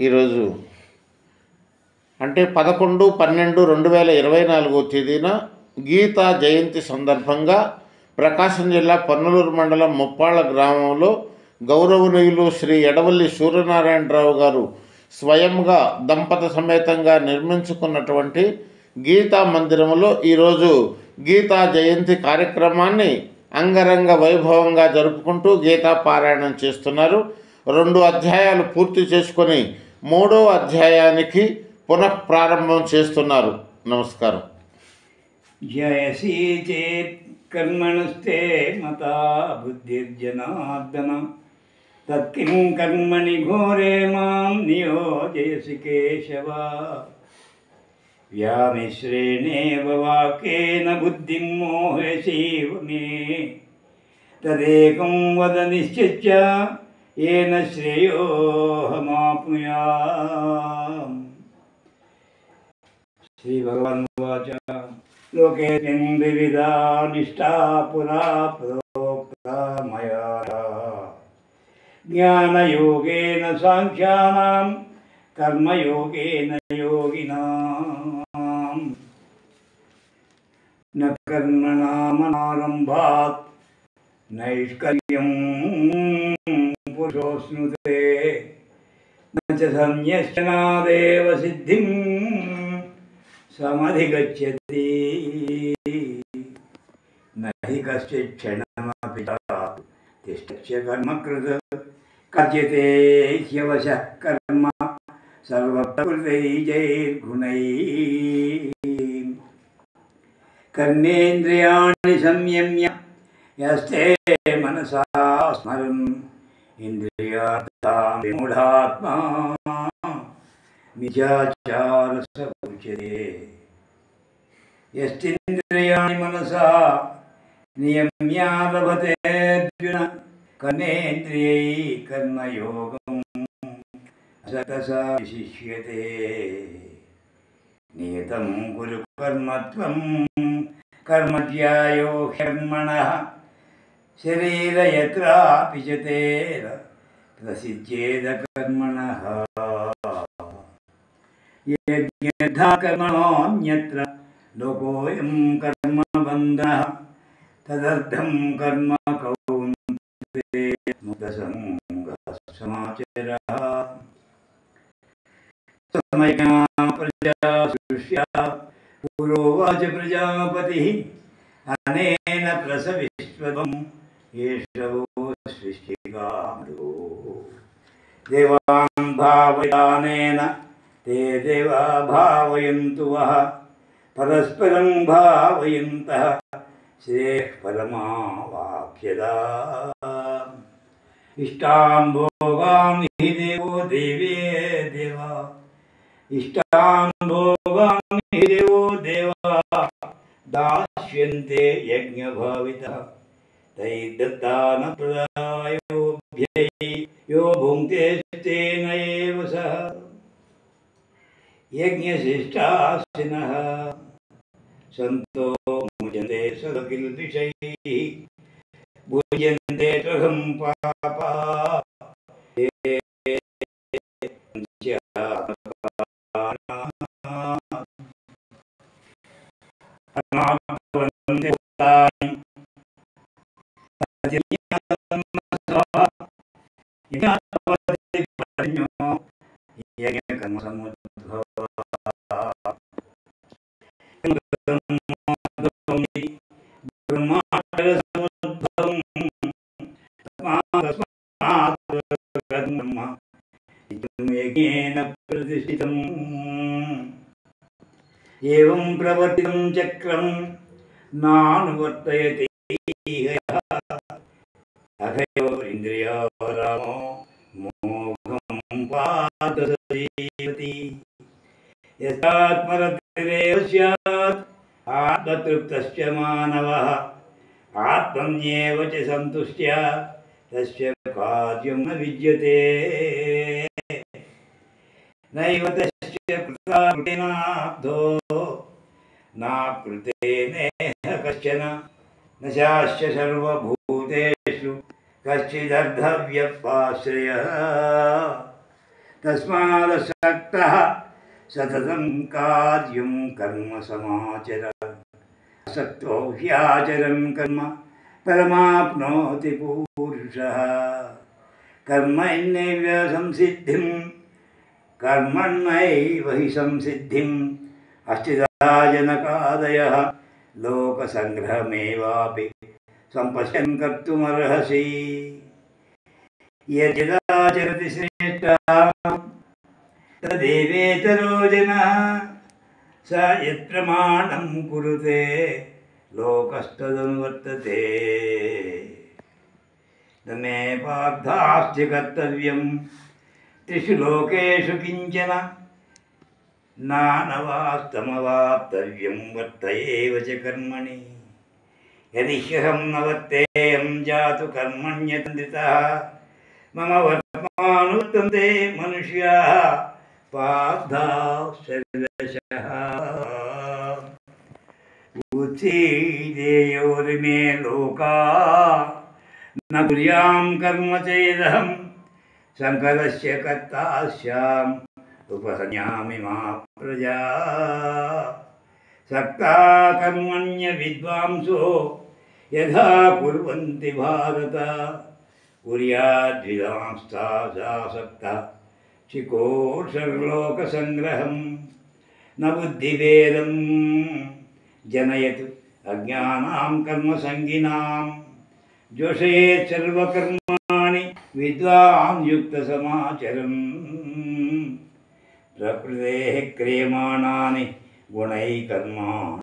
ఈరోజు అంటే 11/12/2024 తేదీన గీతా జయంతి సందర్భంగా ప్రకాశం జిల్లా పన్నులూరు మండలం ముప్పాళ్ళ గ్రామంలో గౌరవనీయులు శ్రీ ఎడవల్లి సూర్యనారాయణరావు గారు స్వయంగా దంపత సమేతంగా నిర్మించుకున్నటువంటి గీతా మందిరంలో ఈరోజు గీతా జయంతి కార్యక్రమాన్ని అంగరంగ వైభవంగా జరుపుకుంటూ గీతా పారాయణం చేస్తున్నారు. 2 అధ్యాయాలు పూర్తి చేసుకొని 3వ అధ్యాయానికి పునఃప్రారంభం చేస్తున్నారు. నమస్కారం. జయసి చేత్ కర్మణస్తే మతా బుద్ధిర్జనార్దన తత్కిం కర్మణి ఘోరే మాం నియోజయసి కేశవ వ్యామిశ్రేణేవ వాక్యేన బుద్ధిం మోహయసీవ మే తదేకం వద నిశ్చిత్య येन श्रेयोऽहमाप्नुयाम्। श्रीभगवानुवाच लोकेऽस्मिन् विविधा निष्ठा पुरा प्रोक्ता मया ज्ञानयोगेन साङ्ख्यानां कर्मयोगेन योगिनां न कर्मणामनारम्भात् नैष्कर्म्यं पुरुषोऽश्नुते न च संन्यस्यनादेव सिद्धिं समधिगच्छति न हि कश्चित् क्षणमपि तिष्ठस्य कर्मकृत् कथ्यते ह्यवशः कर्म सर्वप्रकृतैर्गुणैः कर्मेन्द्रियाणि संयम्य यस्ते मनसा स्मरन् इंद्रियार्थान् विमूढात्मा मिथ्याचारः उच्यते। यस्तेन्द्रियाणि मनसा नियम्य लभते अर्जुन कर्मेन्द्रियैः कर्मयोगं सतसा विशिष्यते। नियतं कुरु कर्म त्वं कर्मज्ञायो ह्यर्मणः शरीरयत्रापि च ते प्रसिद्ध्येद कर्मणः यज्ञधा कर्मणोऽन्यत्र लोकोऽयं कर्मबन्धः तदर्थं कर्म कौन्तेय मुक्तसङ्गः समाचरः। समया प्रजा सृष्ट्या पुरोवाच प्रजापतिः अनेन प्रसविष्वम् येषवो सृष्टिकामो देवान् भावयानेन ते देवा भावयन्तु वः परस्परं भावयन्तः श्रेयः परमावाप्स्यता। इष्टान् भोगान् हि देवो देवे देवा इष्टान् भोगान् हि देवो देवा दास्यन्ते यज्ञभावितः तैर्दत्तानप्रदायोऽभ्यै यो भुङ्क्ते तेन एव सः यज्ञशिष्टाशिनः सन्तो मुच्यन्ते सर्वकिल्बिषैः भुज्यन्ते त्वहं पापा प्रतिष्ठितम् एवं प्रवर्तितं चक्रं नानुवर्तयति अभयो इन्द्रियारामो मोघं पात सजीवति यस्तात्मरतिरेव स्यात् आत्मतृप्तश्च मानवः आत्मन्येव च सन्तुष्ट्या तस्य कार्यं न विद्यते नैव तस्य कृताकृतिनाब्धो नाकृतेनेह कश्चन न चास्य सर्वभूतेषु कश्चिदर्धव्यपाश्रयः तस्मादसक्तः सततं कार्यं कर्म समाचर असक्तो ह्याचरन् कर्म परमाप्नोति पुरुषः कर्मण्यैव संसिद्धिं कर्मण्यैव हि संसिद्धिम् अस्थिता जनकादयः लोकसङ्ग्रहमेवापि सम्पश्यन् कर्तुमर्हसि यद्यदाचरति श्रेष्ठः तदेवेतरो जनः स यत्प्रमाणं कुरुते लोकस्तदनुवर्तते न मे पार्थास्ति कर्तव्यं त्रिषु लोकेषु किञ्चन नानवास्तमवाप्तव्यं वर्त एव च कर्मणि यदि ह्यहं न वर्तेयं जातु कर्मण्यतन्त्रितः मम वर्तमानुवर्तन्ते मनुष्याः पार्थाः सर्वशः उत्सीदेयोरिमे लोका न कुर्यां कर्म चेदहं शङ्करस्य कर्ता स्याम् उपसंयामि मा प्रजा सक्ता कर्मण्य विद्वांसो यथा कुर्वन्ति भारत कुर्याद्विदांस्तासासक्तः चिकोर्षर्लोकसङ्ग्रहं न बुद्धिभेदं जनयतु अज्ञानां कर्मसङ्गिनां जोषयेत् सर्वकर्माणि विद्वान् युक्तसमाचरन् प्रकृतेः क्रियमाणानि गुणैः कर्माणि